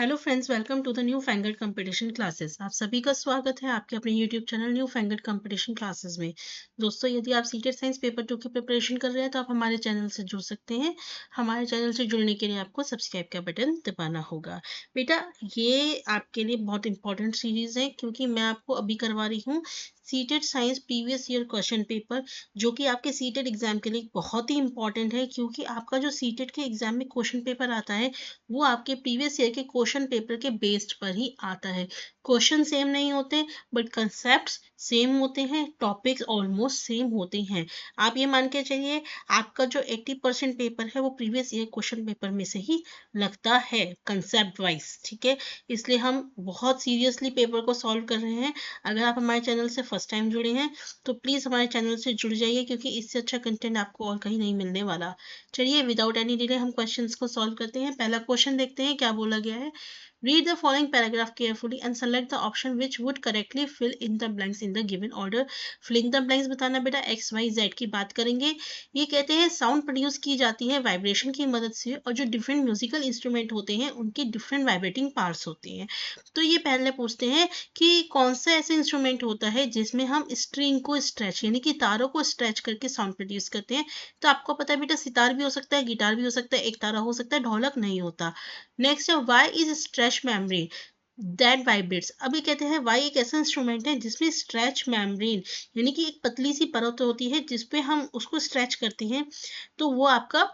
Hello friends, welcome to the newfangled competition classes. आप सभी का स्वागत है आपके अपने YouTube channel newfangled competition classes में। दोस्तों, यदि आप सीटेट साइंस पेपर 2 की प्रिपरेशन कर रहे हैं तो आप हमारे चैनल से जुड़ सकते हैं। हमारे चैनल से जुड़ने के लिए आपको सब्सक्राइब का बटन दबाना होगा। बेटा, ये आपके लिए बहुत इंपॉर्टेंट सीरीज है क्योंकि मैं आपको अभी करवा रही हूँ CTET science previous year question paper, जो कि आपके सीटेट एग्जाम के लिए बहुत ही इंपॉर्टेंट है क्योंकि आपका जो सीटेट के एग्जाम में क्वेश्चन पेपर आता है वो आपके प्रीवियस ईयर के क्वेश्चन पेपर के बेस्ड पर ही आता है। क्वेश्चन सेम नहीं होते बट कंसेप्ट सेम होते हैं, टॉपिक्स ऑलमोस्ट सेम होते हैं। आप ये मान के चलिए आपका जो 80% पेपर है वो प्रीवियस ईयर क्वेश्चन पेपर में से ही लगता है कंसेप्ट वाइज। ठीक है, इसलिए हम बहुत सीरियसली पेपर को सॉल्व कर रहे हैं। अगर आप हमारे चैनल से फर्स्ट टाइम जुड़े हैं तो प्लीज़ हमारे चैनल से जुड़ जाइए क्योंकि इससे अच्छा कंटेंट आपको और कहीं नहीं मिलने वाला। चलिए, विदाउट एनी डिले हम क्वेश्चंस को सॉल्व करते हैं। पहला क्वेश्चन देखते हैं क्या बोला गया है। Read the following paragraph carefully and select the option which would correctly fill in the blanks in the given order. Filling the blanks बताना बेटा, एक्स वाई जेड की बात करेंगे। ये कहते हैं साउंड प्रोड्यूस की जाती है वाइब्रेशन की मदद से और जो डिफरेंट म्यूजिकल इंस्ट्रूमेंट होते हैं उनके डिफरेंट वाइब्रेटिंग पार्ट्स होते हैं। तो ये पहले पूछते हैं कि कौन सा ऐसा इंस्ट्रूमेंट होता है जिसमें हम स्ट्रिंग को स्ट्रेच यानी कि तारों को स्ट्रेच करके साउंड प्रोड्यूस करते हैं। तो आपको पता है बेटा, सितार भी हो सकता है, गिटार भी हो सकता है, एक तारा हो सकता है, ढोलक नहीं होता। नेक्स्ट है Y is stretch membrane that vibrates. अभी कहते हैं वाई एक ऐसा इंस्ट्रूमेंट है जिसमें स्ट्रेच मेम्ब्रेन यानी कि एक पतली सी परत होती है जिसपे हम उसको स्ट्रेच करते हैं तो वो आपका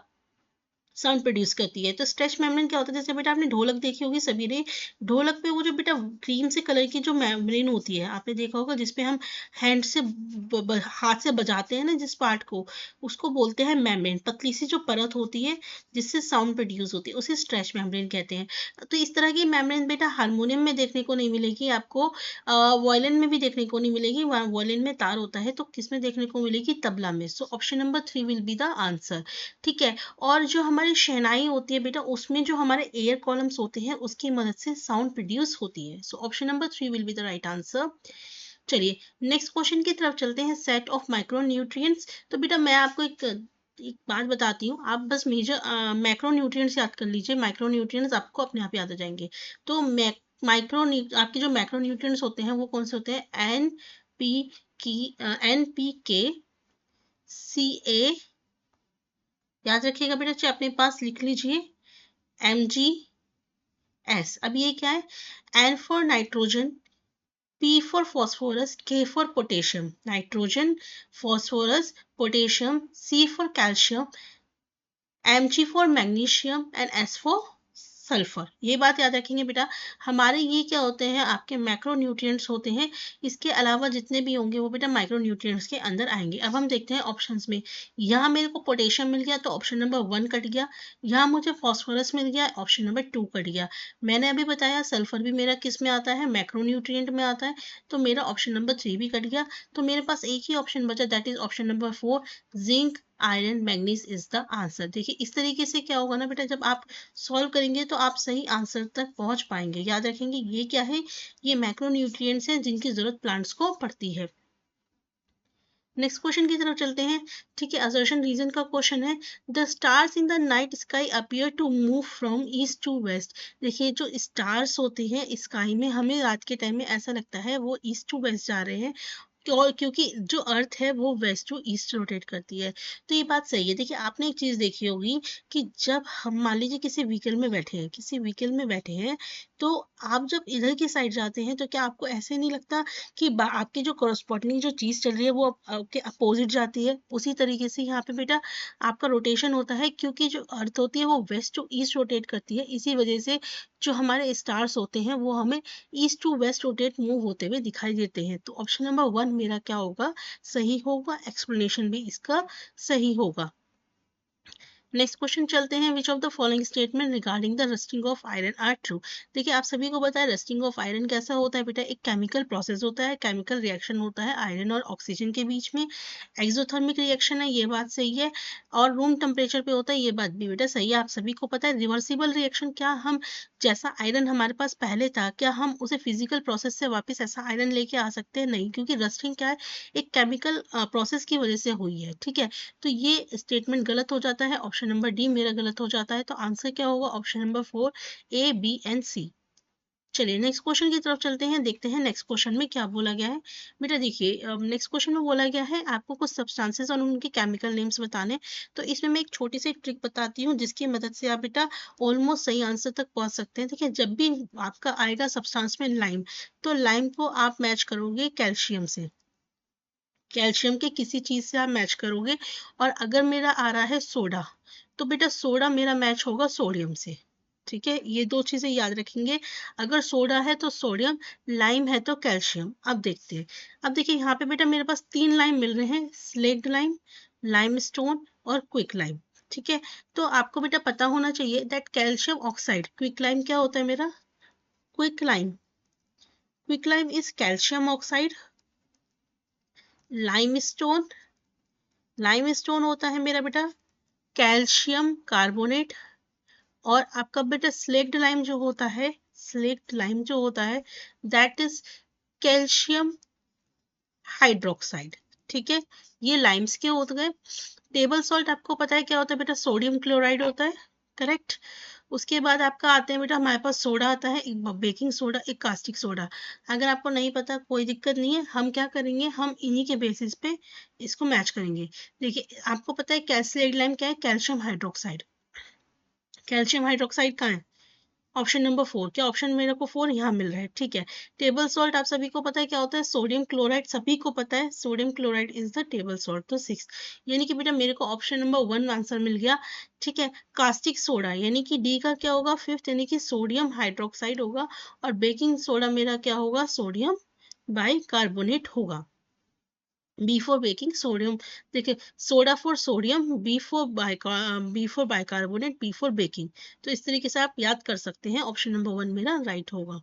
साउंड प्रोड्यूस करती है। तो स्ट्रेच मेम्ब्रेन क्या होता है, जैसे बेटा आपने ढोलक देखी होगी सभी ने। ढोलक पे वो जो बेटा क्रीम से कलर की जो मेम्ब्रेन होती है आपने देखा होगा, जिसपे हम हैंड से हाथ से बजाते हैं ना जिस पार्ट को, उसको बोलते हैं मेम्ब्रेन। पतली सी जो परत होती है जिससे साउंड प्रोड्यूस होती है उसे स्ट्रेच मेम्ब्रेन कहते हैं। तो इस तरह की मेम्ब्रेन बेटा हारमोनियम में देखने को नहीं मिलेगी आपको, वायलिन में भी देखने को नहीं मिलेगी। वायलिन में तार होता है तो किसमें देखने को मिलेगी, तबला में। सो option number 3 will be the answer. ठीक है, और जो हमारी शहनाई होती है बेटा उसमें जो हमारे एयर कॉलम्स होते हैं उसकी मदद से साउंड प्रोड्यूस होती है। So option number 3 will be the right answer. चलिए, नेक्स्ट क्वेश्चन की तरफ चलते हैं। Set of micronutrients. तो बेटा मैं आपको एक बात बताती हूँ, आप बस मेजर मैक्रोन्यूट्रिएंट्स याद कर लीजिए। माइक्रोन्यूट्रिएंट्स आपको अपने आप याद आ जाएंगे। तो माइक्रो आपके जो मैक्रोन्यूट्रिएंट्स होते हैं वो कौन से होते हैं, NPK, CA, याद रखिएगा बेटा, चाहे अपने पास लिख लीजिए, MgS। अब ये क्या है, N for nitrogen, P for phosphorus, K for potassium. Nitrogen, phosphorus, potassium, C for calcium, Mg for magnesium and S for sulphur. ये बात याद रखेंगे बेटा। हमारे ये क्या होते हैं, आपके मैक्रो न्यूट्रिएंट्स होते हैं। इसके अलावा जितने भी होंगे वो बेटा माइक्रो न्यूट्रिएंट्स के अंदर आएंगे। अब हम देखते हैं ऑप्शंस में। यहाँ मेरे को पोटेशियम मिल गया तो ऑप्शन नंबर 1 कट गया। यहाँ मुझे फॉस्फोरस मिल गया, ऑप्शन नंबर 2 कट गया। मैंने अभी बताया सल्फर भी मेरा किस में आता है, मैक्रो न्यूट्रिएंट में आता है, तो मेरा ऑप्शन नंबर 3 भी कट गया। तो मेरे पास एक ही ऑप्शन बचा, that is option number 4, zinc, iron, manganese is the answer. देखिए इस तरीके से क्या होगा ना बेटा, जब आप सॉल्व करेंगे तो आप सही आंसर तक पहुंच पाएंगे। याद रखेंगे ये क्या है, ये मैक्रोन्यूट्रिएंट्स हैं जिनकी जरूरत प्लांट्स को पड़ती है। नेक्स्ट क्वेश्चन की तरफ चलते हैं। ठीक है, असर्शन रीजन का क्वेश्चन है। The stars in the night sky appear to move from east to west. देखिए जो स्टार्स होते हैं स्काई में, हमें रात के टाइम में ऐसा लगता है वो ईस्ट टू वेस्ट जा रहे हैं, और क्योंकि जो अर्थ है वो वेस्ट टू ईस्ट रोटेट करती है। तो ये बात सही है। देखिए आपने एक चीज देखी होगी कि जब हम मान लीजिए किसी व्हीकल में बैठे हैं, तो आप जब इधर की साइड जाते हैं तो क्या आपको ऐसे नहीं लगता कि आपकी जो कॉरस्पॉन्डिंग जो चीज चल रही है वो आपके अपोजिट जाती है। उसी तरीके से यहाँ पे बेटा आपका रोटेशन होता है, क्योंकि जो अर्थ होती है वो वेस्ट टू ईस्ट रोटेट करती है। इसी वजह से जो हमारे स्टार्स होते हैं वो हमें east to west rotate move होते हुए दिखाई देते हैं। तो ऑप्शन नंबर 1 मेरा क्या होगा, सही होगा। एक्सप्लेनेशन भी इसका सही होगा। नेक्स्ट क्वेश्चन चलते हैं। Which of the following statement regarding the rusting of iron are true. देखिए आप सभी को पता है रस्टिंग ऑफ आयरन कैसा होता है बेटा, एक केमिकल प्रोसेस होता है, केमिकल रिएक्शन होता है आयरन और ऑक्सीजन के बीच में। एक्सोथर्मिक रिएक्शन है, ये बात सही है, और रूम टेम्परेचर पे होता है, ये बात भी बेटा सही है। आप सभी को पता है रिवर्सिबल रिएक्शन, क्या हम जैसा आयरन हमारे पास पहले था क्या हम उसे फिजिकल प्रोसेस से वापस ऐसा आयरन लेके आ सकते हैं, नहीं, क्योंकि रस्टिंग क्या है, एक केमिकल प्रोसेस की वजह से हुई है। ठीक है, तो ये स्टेटमेंट गलत हो जाता है। ऑप्शन नंबर डी मेरा गलत हो जाता है। तो आंसर क्या होगा, option number 4, A, B and C। चलिए नेक्स्ट क्वेश्चन की तरफ चलते हैं, देखते हैं नेक्स्ट क्वेश्चन में क्या बोला गया है। बेटा देखिए नेक्स्ट क्वेश्चन में बोला गया है आपको कुछ सब्सटेंसेस और उनके केमिकल नेम्स बताने। तो इसमें मैं एक छोटी सी ट्रिक बताती हूँ जिसकी मदद से आप बेटा ऑलमोस्ट सही आंसर तक पहुंच सकते हैं। देखिए जब भी आपका आएगा सब्सटेंस में लाइम, तो लाइम को आप मैच करोगे कैल्शियम से, कैल्शियम के किसी चीज से आप मैच करोगे। और अगर मेरा आ रहा है सोडा, तो बेटा सोडा मेरा मैच होगा सोडियम से। ठीक है, ये दो चीजें याद रखेंगे। अगर सोडा है तो सोडियम, लाइम है तो कैल्शियम। अब देखते हैं। अब देखिए यहाँ पे बेटा मेरे पास तीन लाइम मिल रहे हैं, स्लेक्ड लाइम, लाइम स्टोन और क्विक लाइम। ठीक है, तो आपको बेटा पता होना चाहिए that calcium oxide quick lime क्या होता है मेरा, quick lime is calcium oxide. Limestone, limestone होता है मेरा बेटा कैल्शियम कार्बोनेट। और आपका बेटा स्लेक्ड लाइम जो होता है, स्लेक्ड लाइम जो होता है दैट इज कैल्शियम हाइड्रोक्साइड। ठीक है, ये लाइम्स के हो गए। टेबल सॉल्ट आपको पता है क्या होता है बेटा, सोडियम क्लोराइड होता है, करेक्ट। उसके बाद आपका आते हैं बेटा हमारे पास सोडा आता है, एक बेकिंग सोडा, एक कास्टिक सोडा। अगर आपको नहीं पता कोई दिक्कत नहीं है, हम क्या करेंगे, हम इन्हीं के बेसिस पे इसको मैच करेंगे। देखिए आपको पता है कैल्शियम लाइम क्या है, कैल्शियम हाइड्रोक्साइड। कैल्शियम हाइड्रोक्साइड कहाँ है, ऑप्शन नंबर 4। क्या ऑप्शन मेरे को 4 यहाँ मिल रहा है। ठीक है, टेबल सॉल्ट आप सभी को पता है क्या होता है, सोडियम क्लोराइड, सभी को पता है sodium chloride is the table salt. तो 6, यानी कि बेटा मेरे को ऑप्शन नंबर 1 आंसर मिल गया। ठीक है, कास्टिक सोडा यानी कि डी का क्या होगा, 5th, यानी कि सोडियम हाइड्रोक्साइड होगा। और बेकिंग सोडा मेरा क्या होगा, सोडियम बाई कार्बोनेट होगा। बी फॉर बेकिंग सोडियम, देखिए soda for sodium, B for bicarbonate, B for baking. तो इस तरीके से आप याद कर सकते हैं, ऑप्शन नंबर 1 मेरा राइट होगा।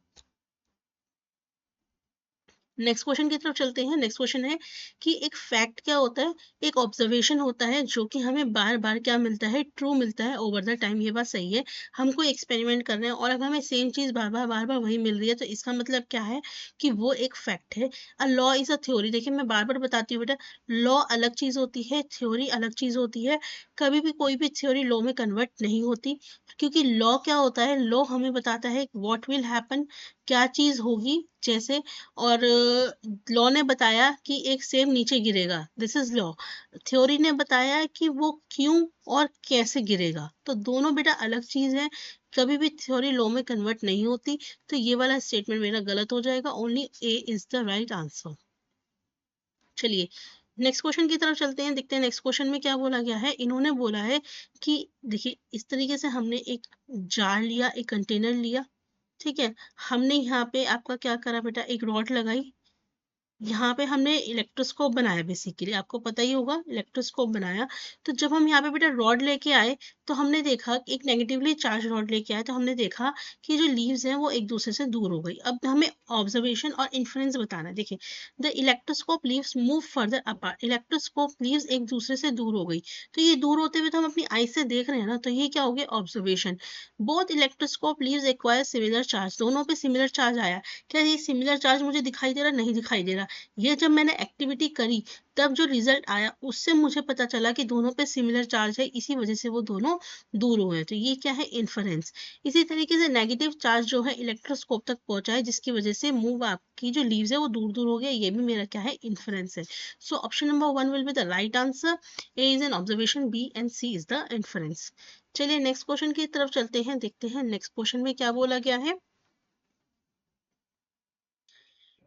नेक्स्ट क्वेश्चन की तरफ चलते हैं। नेक्स्ट क्वेश्चन है कि एक फैक्ट क्या होता है, एक ऑब्जर्वेशन होता है जो कि हमें बार बार क्या मिलता है, ट्रू मिलता है ओवर द टाइम। ये बात सही है, हम कोई एक्सपेरिमेंट कर रहे हैं और अगर हमें सेम चीज बार बार वही मिल रही है, तो इसका मतलब क्या है कि वो एक फैक्ट है। A law is a theory, देखिए मैं बार बार बताती हूँ बेटा, लॉ अलग चीज होती है, थ्योरी अलग चीज होती है। कभी भी कोई भी थ्योरी लॉ में कन्वर्ट नहीं होती, क्योंकि लॉ क्या होता है, लॉ हमें बताता है व्हाट विल हैपन, क्या चीज होगी जैसे। और लॉ ने बताया कि एक सेब नीचे गिरेगा, दिस इज लॉ। थ्योरी ने बताया कि वो क्यों और कैसे गिरेगा। तो दोनों बेटा अलग चीज है, कभी भी थ्योरी लॉ में कन्वर्ट नहीं होती। तो ये वाला स्टेटमेंट मेरा गलत हो जाएगा, only A is the right answer. चलिए नेक्स्ट क्वेश्चन की तरफ चलते हैं, देखते हैं नेक्स्ट क्वेश्चन में क्या बोला गया है। इन्होंने बोला है कि देखिए इस तरीके से हमने एक जार लिया, एक कंटेनर लिया। ठीक है, हमने यहाँ पे आपका क्या करा बेटा, एक रॉड लगाई, यहाँ पे हमने इलेक्ट्रोस्कोप बनाया, बेसिकली आपको पता ही होगा इलेक्ट्रोस्कोप बनाया। तो जब हम यहाँ पे बेटा रॉड लेके आए, तो हमने देखा कि एक नेगेटिवली चार्ज रॉड लेके आए, तो हमने देखा कि जो लीव्स हैं वो एक दूसरे से दूर हो गई। अब हमें ऑब्जर्वेशन और इन्फ्लुएंस बताना है। देखिए the electroscope leaves move further apart, electroscope leaves एक दूसरे से दूर हो गई। तो ये दूर होते हुए तो हम अपनी आई से देख रहे हैं ना, तो ये क्या हो गया, observation. Both electroscope leaves acquire similar charge, दोनों पे सिमिलर चार्ज आया। क्या ये सिमिलर चार्ज मुझे दिखाई दे रहा, नहीं दिखाई दे रहा। ये जब मैंने एक्टिविटी करी, तब जो रिजल्ट आया उससे मुझे पता चला कि दोनों पे सिमिलर चार्ज है, इसी वजह से वो दोनों दूर हुए हैं। तो ये क्या है, इन्फरेंस। इसी तरीके से नेगेटिव चार्ज जो है इलेक्ट्रोस्कोप तक पहुंचा है, जिसकी वजह से मूव आपकी जो लीव्स है वो दूर दूर हो गया, ये भी मेरा क्या है, इन्फरेंस है। So option number 1 will be the right answer. A is an observation, B and C is the inference. चलिए नेक्स्ट क्वेश्चन की तरफ चलते हैं, देखते हैं नेक्स्ट क्वेश्चन में क्या बोला गया है।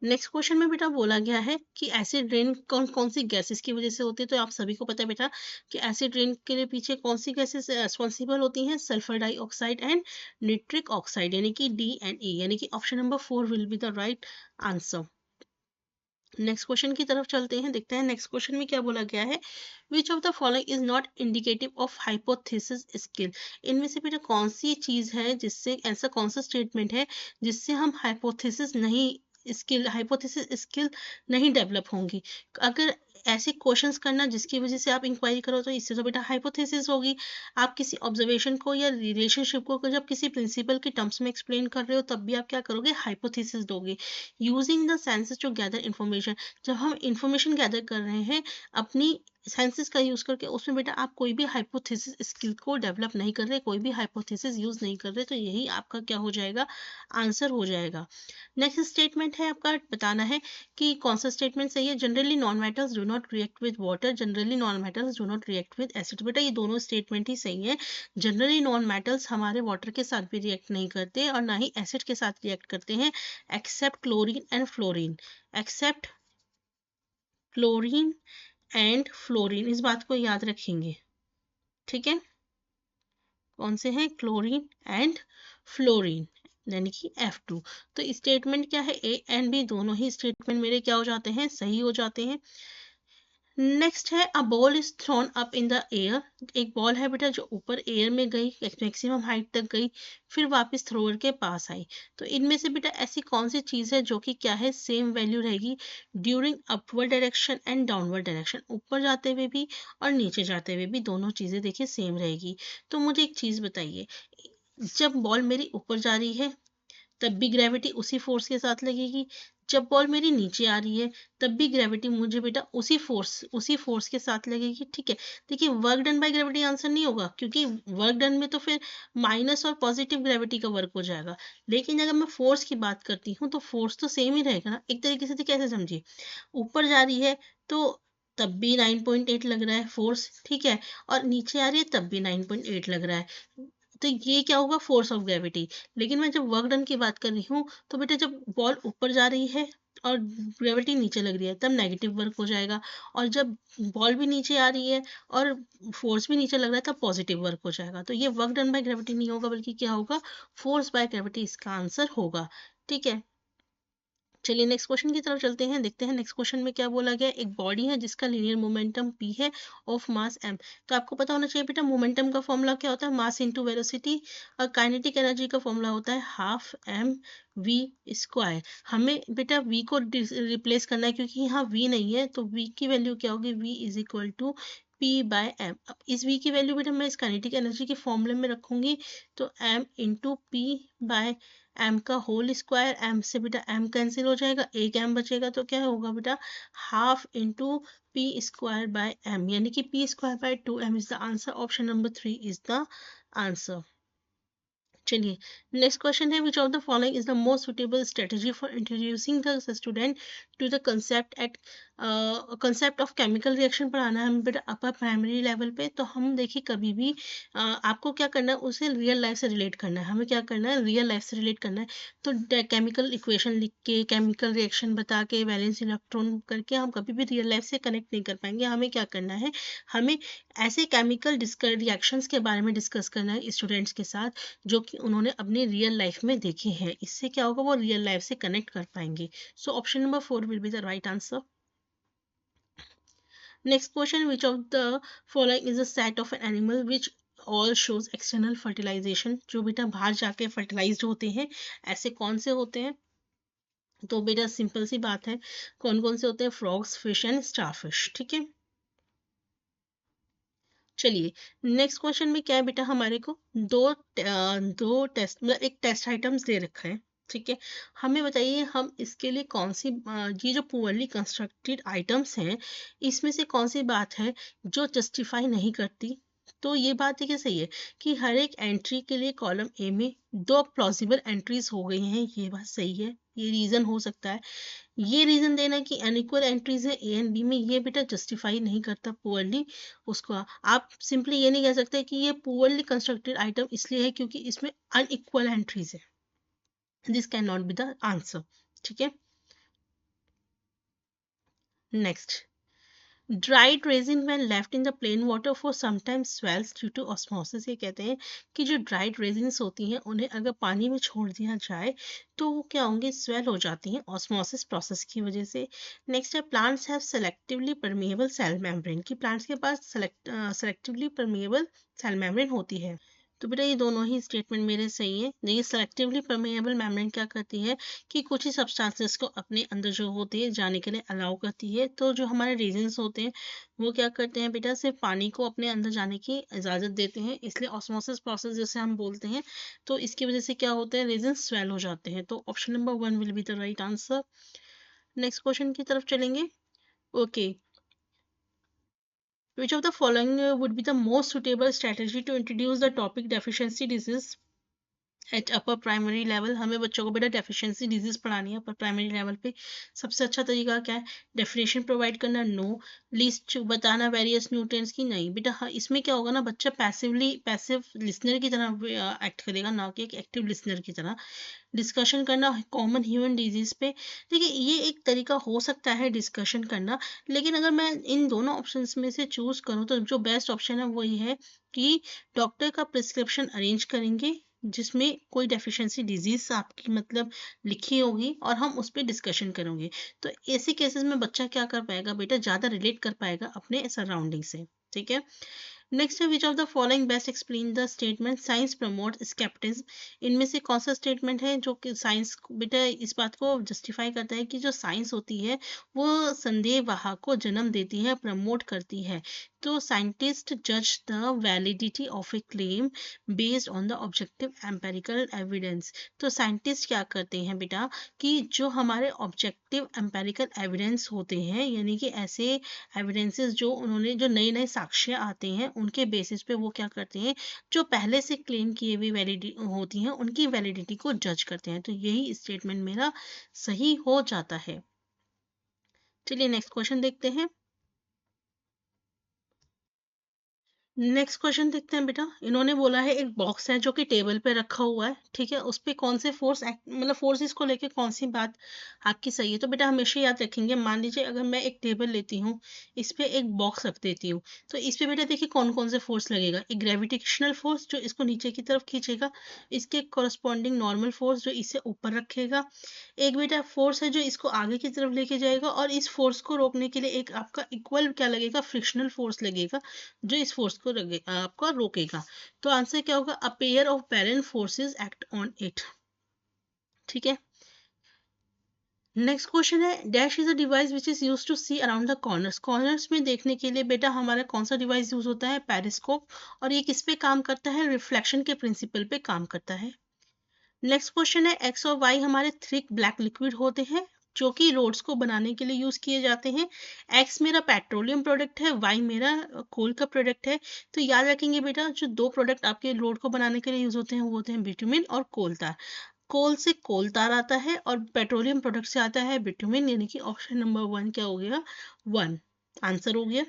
नेक्स्ट क्वेश्चन में बेटा बोला गया है कि एसिड रेन कौन कौन सी गैसेस की वजह से होती है। तो आप सभी को पता है बेटा कि एसिड रेन के लिए पीछे कौन सी गैसेस रेस्पॉन्सिबल होती हैं, sulphur dioxide and nitric oxide, यानी कि डी एंड ई, यानी कि option number 4 will be the right answer. Next question की तरफ चलते हैं, देखते हैं नेक्स्ट क्वेश्चन में क्या बोला गया है। Which of the following is not indicative of hypothesis skill, इनमें से बेटा कौन सी चीज है जिससे, ऐसा कौन सा स्टेटमेंट है जिससे हम हाइपोथेसिस नहीं, स्किल, हाइपोथेसिस स्किल नहीं डेवलप होंगी। अगर ऐसे क्वेश्चंस करना जिसकी वजह से आप इंक्वायरी करो, तो इससे तो बेटा हाइपोथेसिस होगी। आप किसी ऑब्जर्वेशन को या रिलेशनशिप को जब किसी प्रिंसिपल के टर्म्स में एक्सप्लेन कर रहे हो, तब भी आप क्या करोगे, हाइपोथेसिस दोगे। Using the senses to gather information, जब हम इंफॉर्मेशन गैदर कर रहे हैं अपनी सेंसेस का यूज करके, उसमें बेटा आप कोई भी हाइपोथेसिस स्किल को डेवलप नहीं कर रहे, कोई भी हाइपोथेसिस यूज नहीं कर रहे, तो यही आपका क्या हो जाएगा, आंसर हो जाएगा। नेक्स्ट स्टेटमेंट है आपका, बताना है कि कौन सा स्टेटमेंट सही है। Generally non metals do not react with water, generally non metals do not react with acid. बेटा ये दोनों स्टेटमेंट ही सही है। जनरली नॉन मेटल्स हमारे वाटर के साथ भी रिएक्ट नहीं करते और ना ही एसिड के साथ रिएक्ट करते हैं, except chlorine and fluorine, except chlorine and fluorine, इस बात को याद रखेंगे, ठीक है। कौन से हैं, क्लोरीन एंड फ्लोरीन, यानी कि F2। तो स्टेटमेंट क्या है, ए एंड बी दोनों ही स्टेटमेंट मेरे क्या हो जाते हैं, सही हो जाते हैं। नेक्स्ट है, a ball is throne up in the air, एक बॉल है बेटा जो ऊपर एयर में गई, मैक्सिमम हाइट तक गई, फिर वापस थ्रोअर के पास आई। तो इनमें से बेटा ऐसी कौन सी चीज है जो कि क्या है, सेम वैल्यू रहेगी during upward direction and downward direction, ऊपर जाते हुए भी और नीचे जाते हुए भी दोनों चीजें देखिए सेम रहेगी। तो मुझे एक चीज बताइए, जब बॉल मेरी ऊपर जा रही है तब भी ग्रेविटी उसी फोर्स के साथ लगेगी, जब बॉल मेरी नीचे आ रही है तब भी ग्रेविटी मुझे बेटा उसी फोर्स के साथ लगेगी, ठीक है। देखिए work done by gravity answer नहीं होगा, क्योंकि वर्क डन में तो फिर माइनस और पॉजिटिव ग्रेविटी का वर्क हो जाएगा, लेकिन अगर मैं फोर्स की बात करती हूँ तो फोर्स तो सेम ही रहेगा ना, एक तरीके से। तो कैसे समझिए, ऊपर जा रही है तो तब भी 9.8 लग रहा है फोर्स, ठीक है, और नीचे आ रही है तब भी 9.8 लग रहा है, तो ये क्या होगा, फोर्स ऑफ ग्रेविटी। लेकिन मैं जब वर्क डन की बात कर रही हूँ तो बेटा जब बॉल ऊपर जा रही है और ग्रेविटी नीचे लग रही है तब नेगेटिव वर्क हो जाएगा, और जब बॉल भी नीचे आ रही है और फोर्स भी नीचे लग रहा है तब पॉजिटिव वर्क हो जाएगा। तो ये वर्क डन बाय ग्रेविटी नहीं होगा, बल्कि क्या होगा, फोर्स बाय ग्रेविटी इसका आंसर होगा, ठीक है। चलिए नेक्स्ट क्वेश्चन की तरफ चलते हैं, देखते हैं नेक्स्ट क्वेश्चन में क्या बोला गया। एक बॉडी है जिसका लीनियर मोमेंटम p है ऑफ मास m। तो आपको पता होना चाहिए बेटा मोमेंटम का फॉर्मूला क्या होता है, मास इनटू वेलोसिटी, और काइनेटिक एनर्जी का फॉर्मूला होता है हाफ m v स्क्वायर। हमें बेटा v को रिप्लेस करना है, क्योंकि यहाँ v नहीं है, तो v की वैल्यू क्या होगी, v is equal to p by m। अब इस v की वैल्यू बेटा मैं इस काइनेटिक एनर्जी के फॉर्मूले में रखूंगी, तो m into p by m का होल स्क्वायर, m से बेटा m कैंसिल हो जाएगा, एक m बचेगा, तो क्या होगा बेटा, half into P square by m, यानी कि p square by 2m is the answer. Option number 3 is the answer. चलिए नेक्स्ट क्वेश्चन है, which of the following is the most suitable strategy for introducing the student to the concept of chemical reaction. पढ़ाना है हमें बेटा upper primary level पे, तो हम देखिए कभी भी आपको क्या करना है, उसे रियल लाइफ से रिलेट करना है, हमें क्या करना है, रियल लाइफ से रिलेट करना है। तो केमिकल इक्वेशन लिख के, केमिकल रिएक्शन बता के, वैलेंस इलेक्ट्रॉन करके हम कभी भी रियल लाइफ से कनेक्ट नहीं कर पाएंगे। हमें क्या करना है, हमें ऐसे केमिकल रिएक्शंस के बारे में डिस्कस करना है स्टूडेंट्स के साथ जो कि उन्होंने अपनी रियल लाइफ में देखे हैं, इससे क्या होगा, वो रियल लाइफ से कनेक्ट कर पाएंगे। So option number 4 will be the right answer. Next question, which of the following is a set of an animal which all shows external fertilization. जो बेटा बाहर जाके फर्टिलाइज्ड होते हैं, ऐसे कौन से होते हैं, तो बेटा सिंपल सी बात है, कौन कौन से होते हैं, फ्रॉग्स, फिश एंड स्टारफिश, ठीक है। चलिए नेक्स्ट क्वेश्चन में क्या है बेटा, हमारे को दो टेस्ट, मतलब एक टेस्ट आइटम्स दे रखा है, ठीक है। हमें बताइए हम इसके लिए कौन सी ये जो पुअरली कंस्ट्रक्टेड आइटम्स हैं, इसमें से कौन सी बात है जो जस्टिफाई नहीं करती। तो ये बात देखिए सही है कि हर एक एंट्री के लिए कॉलम ए में दो प्लॉजिबल एंट्रीज हो गई हैं, ये बात सही है, ये रीजन हो सकता है। ये रीजन देना कि अनइक्वल एंट्रीज है ए एंड बी में, ये बेटा जस्टिफाई नहीं करता पुअरली उसको। आप सिंपली ये नहीं कह सकते कि ये पुअरली कंस्ट्रक्टेड आइटम इसलिए है क्योंकि इसमें अनइक्वल एंट्रीज है, this can not be the answer, ठीक है। Next, dried resin when left in the plain water for sometimes swells due to osmosis. ये कहते हैं कि जो ड्राइड रेजिन्स होती हैं उन्हें अगर पानी में छोड़ दिया जाए तो वो क्या होंगे, स्वेल हो जाती हैं ऑस्मोसिस प्रोसेस की वजह से। नेक्स्ट है, plants have selectively permeable cell membrane, की प्लांट्स के पास सेलेक्टिवली परमिएबल सेल मेम्ब्रेन होती है। तो बेटा ये दोनों ही स्टेटमेंट मेरे सही है। देखिए सेलेक्टिवली परमेएबल मेम्ब्रेन क्या करती है कि कुछ ही सब्सटेंसेस को अपने अंदर जो होते हैं जाने के लिए अलाउ करती है, तो जो हमारे रीजन्स होते हैं वो क्या करते हैं बेटा, सिर्फ पानी को अपने अंदर जाने की इजाज़त देते हैं, इसलिए ऑस्मोसिस प्रोसेस जैसे हम बोलते हैं, तो इसकी वजह से क्या होता है, रीजन्स स्वेल हो जाते हैं। तो option number 1 will be the right answer. Next question की तरफ चलेंगे। Okay, Which of the following would be the most suitable strategy to introduce the topic deficiency disease at upper primary level? हमें बच्चों को बेटा डेफिशिएंसी डिजीज पढ़ानी है upper primary level पे। सबसे अच्छा तरीका क्या है? डेफिनेशन प्रोवाइड करना, नो। लिस्ट बताना वेरियस न्यूट्रिएंट्स की, नहीं बेटा। हाँ, इसमें क्या होगा ना, बच्चा पैसिव लिसनर की तरह एक्ट करेगा, ना कि एक एक्टिव लिसनर की तरह। डिस्कशन करना कॉमन ह्यूमन डिजीज पे। देखिए, ये एक तरीका हो सकता है डिस्कशन करना, लेकिन अगर मैं इन दोनों ऑप्शंस में से चूज करूँ तो जो बेस्ट ऑप्शन है वो ये है कि डॉक्टर का प्रिस्क्रिप्शन अरेंज करेंगे जिसमें कोई डेफिशिएंसी डिजीज आपकी मतलब लिखी होगी और हम उस पर डिस्कशन करेंगे। तो ऐसे केसेस में बच्चा क्या कर पाएगा बेटा, ज़्यादा रिलेट कर पाएगा अपने सराउंडिंग से। ठीक है। नेक्स्ट है, which of the following best explain the statement science promote scepticism? इनमें से कौन सा स्टेटमेंट है जो कि साइंस बेटा इस बात को जस्टिफाई करता है कि जो साइंस होती है वो संदेहवाह को जन्म देती है, प्रमोट करती है? तो साइंटिस्ट जज the validity of A claim based on the objective empirical evidence. तो साइंटिस्ट क्या करते हैं बेटा कि जो हमारे ऑब्जेक्टिव एम्पेरिकल एविडेंस होते हैं, यानी कि ऐसे एविडेंसेस जो उन्होंने जो नए नए साक्ष्य आते हैं उनके बेसिस पे वो क्या करते हैं, जो पहले से क्लेम किए हुए वैलिडिटी होती हैं उनकी वैलिडिटी को जज करते हैं। तो यही स्टेटमेंट मेरा सही हो जाता है। चलिए नेक्स्ट क्वेश्चन देखते हैं। नेक्स्ट क्वेश्चन देखते हैं बेटा। इन्होंने बोला है एक बॉक्स है जो कि टेबल पे रखा हुआ है, ठीक है। उस पे कौन से फोर्स मतलब फोर्सेस को लेके कौन सी बात आपकी सही है? तो बेटा हमेशा याद रखेंगे, मान लीजिए अगर मैं एक टेबल लेती हूँ, इस पे एक बॉक्स रख देती हूँ, तो इस पे बेटा देखिए कौन कौन से फोर्स लगेगा। एक ग्रेविटेशनल फोर्स जो इसको नीचे की तरफ खींचेगा, इसके कॉरस्पॉन्डिंग नॉर्मल फोर्स जो इसे ऊपर रखेगा, एक बेटा फोर्स है जो इसको आगे की तरफ लेके जाएगा, और इस फोर्स को रोकने के लिए एक आपका इक्वल क्या लगेगा, फ्रिक्शनल फोर्स लगेगा जो इस फोर्स को आपका रोकेगा। तो आंसर क्या होगा? A pair of balance forces act on it. ठीक है। नेक्स्ट क्वेश्चन है, dash is a device which is use to see around the corners? Corners में देखने के लिए बेटा हमारा कौन सा डिवाइस यूज होता है? पेरिस्कोप। और ये किस पे काम करता है? रिफ्लेक्शन के प्रिंसिपल पे काम करता है। नेक्स्ट क्वेश्चन है, एक्स और वाई हमारे थिक ब्लैक लिक्विड होते हैं जो कि रोड्स को बनाने के लिए यूज किए जाते हैं। एक्स मेरा पेट्रोलियम प्रोडक्ट है, वाई मेरा कोल का प्रोडक्ट है। तो याद रखेंगे बेटा, जो दो प्रोडक्ट आपके रोड को बनाने के लिए यूज होते हैं वो होते हैं बिटुमिन और कोल तार। कोल से कोल तार आता है और पेट्रोलियम प्रोडक्ट से आता है बिटुमिन, यानी कि ऑप्शन नंबर 1 क्या हो गया? 1 आंसर हो गया।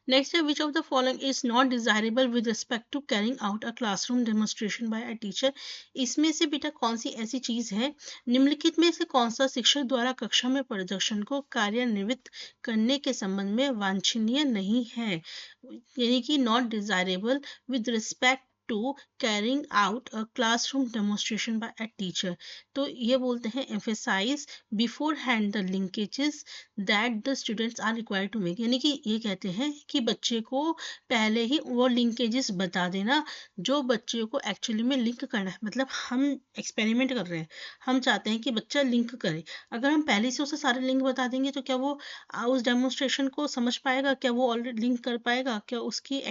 नेक्स्ट है, which of the following is not desirable with respect to carrying out a classroom demonstration by a teacher? इसमें से बेटा कौन सी ऐसी चीज है, निम्नलिखित में से कौन सा शिक्षक द्वारा कक्षा में प्रदर्शन को कार्यान्वित करने के संबंध में वांछनीय नहीं है? यानी कि not desirable with respect to carrying out a classroom demonstration by a teacher. तो ये बोलते हैं emphasise beforehand the linkages that the students are required to make. यानी कि ये कहते हैं कि बच्चे को पहले ही वो लिंकेजेस बता देना जो बच्चे को एक्चुअली में लिंक करना है। मतलब हम एक्सपेरिमेंट कर रहे हैं, हम चाहते हैं कि बच्चा लिंक करे। अगर हम पहले से उसे सारे लिंक बता देंगे तो क्या वो उस डेमोन्स्ट्रेशन को समझ पाएगा? क्या वो ऑलरेडी लिंक कर पाएगा? क्या उसकी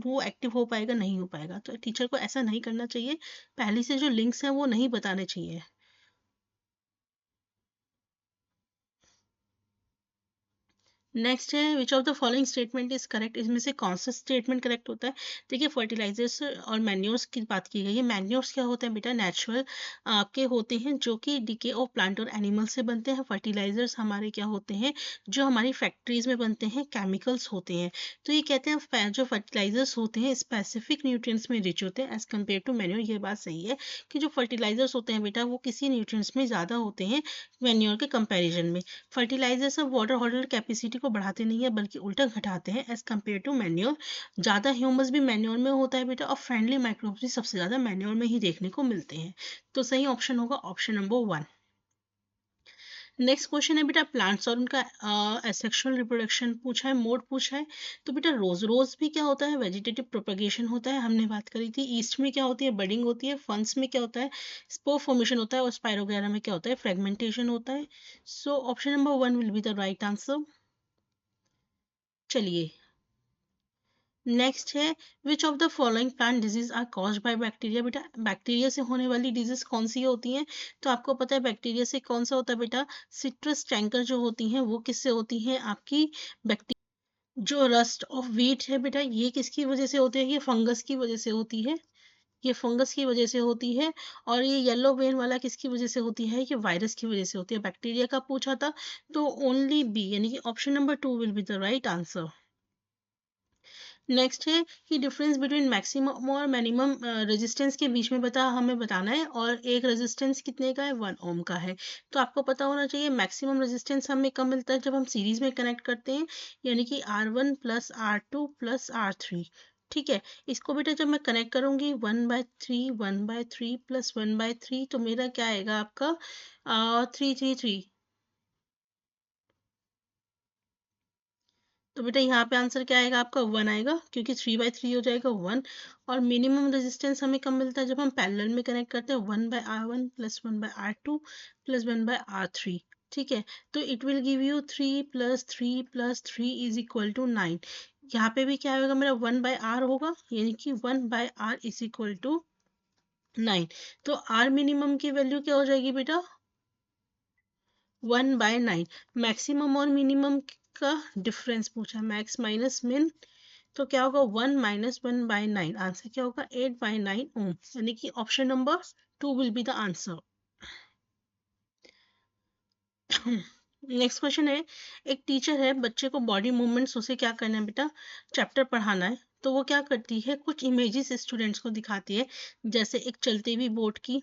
वो एक्टिव हो पाएगा? नहीं हो पाएगा। तो टीचर को ऐसा नहीं करना चाहिए, पहले से जो लिंक्स हैं वो नहीं बताने चाहिए। नेक्स्ट है, which of the following statement is correct? इसमें से कौन सा स्टेटमेंट करेक्ट होता है? देखिए, फर्टिलाइजर्स और मैन्योर्स की बात की गई है। मैन्योर्स क्या होते हैं बेटा? नेचुरल आपके होते हैं जो कि डीके ऑफ प्लांट और एनिमल से बनते हैं। फर्टिलाइजर्स हमारे क्या होते हैं? जो हमारी फैक्ट्रीज में बनते हैं, केमिकल्स होते हैं। तो ये कहते हैं जो फर्टिलाइजर्स होते हैं स्पेसिफिक न्यूट्रिएंट्स में रिच होते हैं एज कम्पेयर टू मैन्योर। ये बात सही है कि जो फर्टिलाइजर्स होते हैं बेटा वो किसी न्यूट्रिएंट्स में ज़्यादा होते हैं मैन्योर के कंपेरिजन में। फर्टिलाइजर्स अब वाटर होल्डर कैपेसिटी को बढ़ाते नहीं है बल्कि उल्टा घटाते हैं एज कम्पेयर टू मैन्योर। ज़्यादा ह्यूमस भी मैन्योर में होता है बेटा, और फ्रेंडली माइक्रोब्स भी सबसे ज़्यादा मैन्योर में ही देखने को मिलते हैं। तो सही ऑप्शन होगा ऑप्शन नंबर 1। नेक्स्ट क्वेश्चन है बेटा, प्लांट्स और उनका एसेक्सुअल रिप्रोडक्शन पूछा है, मोड पूछा है। तो बेटा रोज रोज भी क्या होता है? वेजिटेटिव प्रोपगेशन होता है, हमने बात करी थी। ईस्ट में क्या होती है? बडिंग होती है। फंस में क्या होता है? स्पोर फॉर्मेशन होता है। और स्पाइरोगैरा में क्या होता है? फ्रेगमेंटेशन होता है। So option number 1 will be the right answer. चलिए नेक्स्ट है, which of the following plant disease are caused by bacteria? बेटा बैक्टीरिया से होने वाली डिजीज कौन सी होती हैं? तो आपको पता है बैक्टीरिया से कौन सा होता है बेटा? सिट्रस टैंकर जो होती हैं वो किससे होती हैं? आपकी बैक्टीरिया जो रस्ट ऑफ व्हीट है बेटा, ये किसकी वजह से होती है? ये फंगस की वजह से होती है। ये फंगस की वजह से होती है। और ये येलो वेन वाला किसकी वजह से होती है? ये वायरस की वजह से होती है। बैक्टीरिया का पूछा था, तो ओनली बी यानी कि option number 2 will be the right answer. Next है कि डिफरेंस बिटवीन मैक्सिमम और मिनिमम रेजिस्टेंस के बीच में हमें बताना है, और एक रेजिस्टेंस कितने का है? 1 ओम का है। तो आपको पता होना चाहिए मैक्सिमम रेजिस्टेंस हमें कब मिलता है? जब हम सीरीज में कनेक्ट करते हैं, यानी कि R1 plus R2 plus R3। ठीक है, इसको बेटा जब मैं कनेक्ट करूंगी 1/3 1/3 प्लस 1/3, तो मेरा क्या आएगा आपका? 333। तो बेटा यहाँ पे आंसर क्या आएगा आपका? 1 आएगा, क्योंकि 3/3 हो जाएगा 1। और मिनिमम रेजिस्टेंस हमें कब मिलता है? जब हम पैरेलल में कनेक्ट करते हैं, 1/R1 plus 1/R2 plus 1/R3। ठीक है, तो it will give you 3 plus 3 plus 3 is equal to 9। यहाँ पे भी क्या होगा मेरा? 1/R होगा, यानी कि 1/R इज इक्वल टू 9। तो आर मिनिमम की वैल्यू क्या हो जाएगी बेटा? 1/9। मैक्सिमम और मिनिमम का डिफरेंस पूछा, मैक्स माइनस मिन। तो क्या होगा? 1 - 1/9। आंसर क्या होगा? 8/9 ओम, यानी कि option number 2 will be the answer. Next question है, एक टीचर है, बच्चे को बॉडी मूवमेंट्स उसे क्या करना है बेटा? चैप्टर पढ़ाना है। तो वो क्या करती है? कुछ इमेजेस स्टूडेंट्स को दिखाती है, जैसे एक चलती हुई बोट की,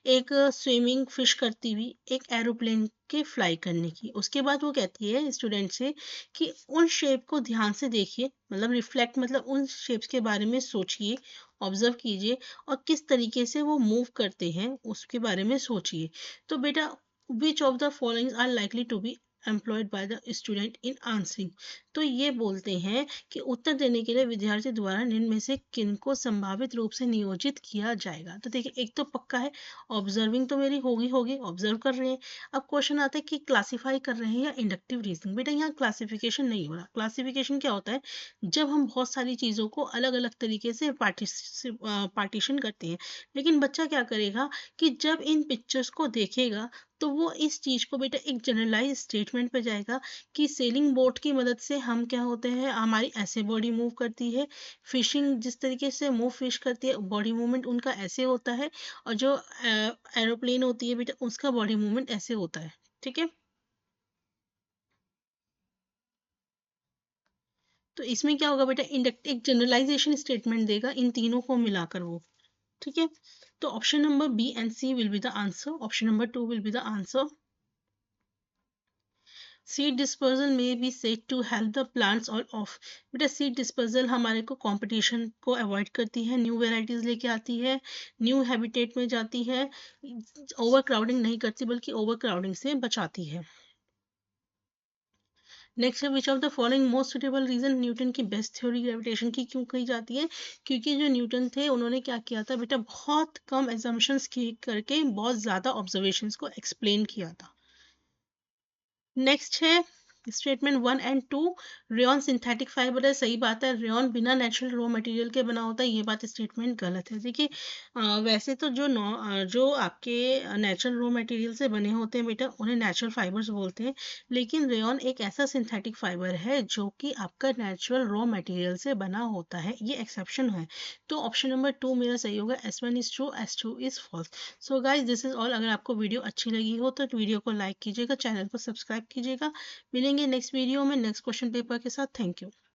एक स्विमिंग फिश करती हुई, एक एरोप्लेन के फ्लाई करने की। उसके बाद वो कहती है स्टूडेंट से कि उन शेप को ध्यान से देखिए, मतलब रिफ्लेक्ट, मतलब उन शेप्स के बारे में सोचिए, ऑब्जर्व कीजिए, और किस तरीके से वो मूव करते हैं उसके बारे में सोचिए। तो बेटा which of the following are likely to be employed by the student in answering. तो ये बोलते हैं कि उत्तर देने के लिए विद्यार्थी द्वारा निम्न में से किन को संभावित रूप से नियोजित किया जाएगा। तो देखिए, एक तो पक्का है, ऑब्जर्विंग तो मेरी होगी होगी, ऑब्जर्व कर रहे हैं। अब क्वेश्चन आता है कि क्लासिफाई कर रहे हैं या इंडक्टिव रीजनिंग। बेटा यहाँ क्लासिफिकेशन नहीं हो रहा। क्लासिफिकेशन क्या होता है? जब हम बहुत सारी चीज़ों को अलग अलग तरीके से पार्टीशन करते हैं। लेकिन बच्चा क्या करेगा कि जब इन पिक्चर्स को देखेगा, तो वो इस चीज़ को बेटा एक जनरलाइज स्टेटमेंट पे जाएगा कि सेलिंग बोट की मदद से हम क्या होते हैं, हमारी ऐसे बॉडी मूव करती है। फिशिंग जिस तरीके से मूव फिश करती है, बॉडी मूवमेंट उनका ऐसे होता है। और जो एरोप्लेन होती है बेटा, उसका बॉडी मूवमेंट ऐसे होता है। ठीक है, तो इसमें क्या होगा बेटा? इंडक्ट एक जनरलाइजेशन स्टेटमेंट देगा इन तीनों को मिलाकर वो। ठीक है, तो option number B and C will be the answer. Option number 2 will be the answer. Seed dispersal में be said to help the plants और ऑफ। बेटा सीड डिस्पर्जल हमारे को कंपटीशन को अवॉइड करती है, न्यू वेराइटीज लेके आती है, न्यू हैबिटेट में जाती है, ओवर क्राउडिंग नहीं करती बल्कि ओवर क्राउडिंग से बचाती है। नेक्स्ट है, which of the following most suitable reason Newton की बेस्ट थ्योरी ग्रेविटेशन की क्यों कही जाती है? क्योंकि जो न्यूटन थे, उन्होंने क्या किया था बेटा? बहुत कम एजम्पशंस की करके बहुत ज्यादा ऑब्जर्वेशंस को एक्सप्लेन किया था। नेक्स्ट है स्टेटमेंट 1 और 2। रेयन सिंथेटिक फाइबर है, सही बात है। रेयन बिना नेचुरल रॉ मटेरियल के बना होता है, ये बात स्टेटमेंट गलत है। देखिए, वैसे तो जो आपके नेचुरल रॉ मटेरियल से बने होते हैं बेटा, उन्हें नेचुरल फाइबर्स बोलते हैं। लेकिन रेयन एक ऐसा सिंथेटिक फाइबर है जो कि आपका नेचुरल रॉ मटेरियल से बना होता है, ये एक्सेप्शन है। तो ऑप्शन नंबर 2 मेरा सही होगा। S1 is true, S2 is false. So guys, this is all. अगर आपको वीडियो अच्छी लगी हो तो वीडियो को लाइक कीजिएगा, चैनल को सब्सक्राइब कीजिएगा। मिलेंगे नेक्स्ट वीडियो में नेक्स्ट क्वेश्चन पेपर के साथ। Thank you.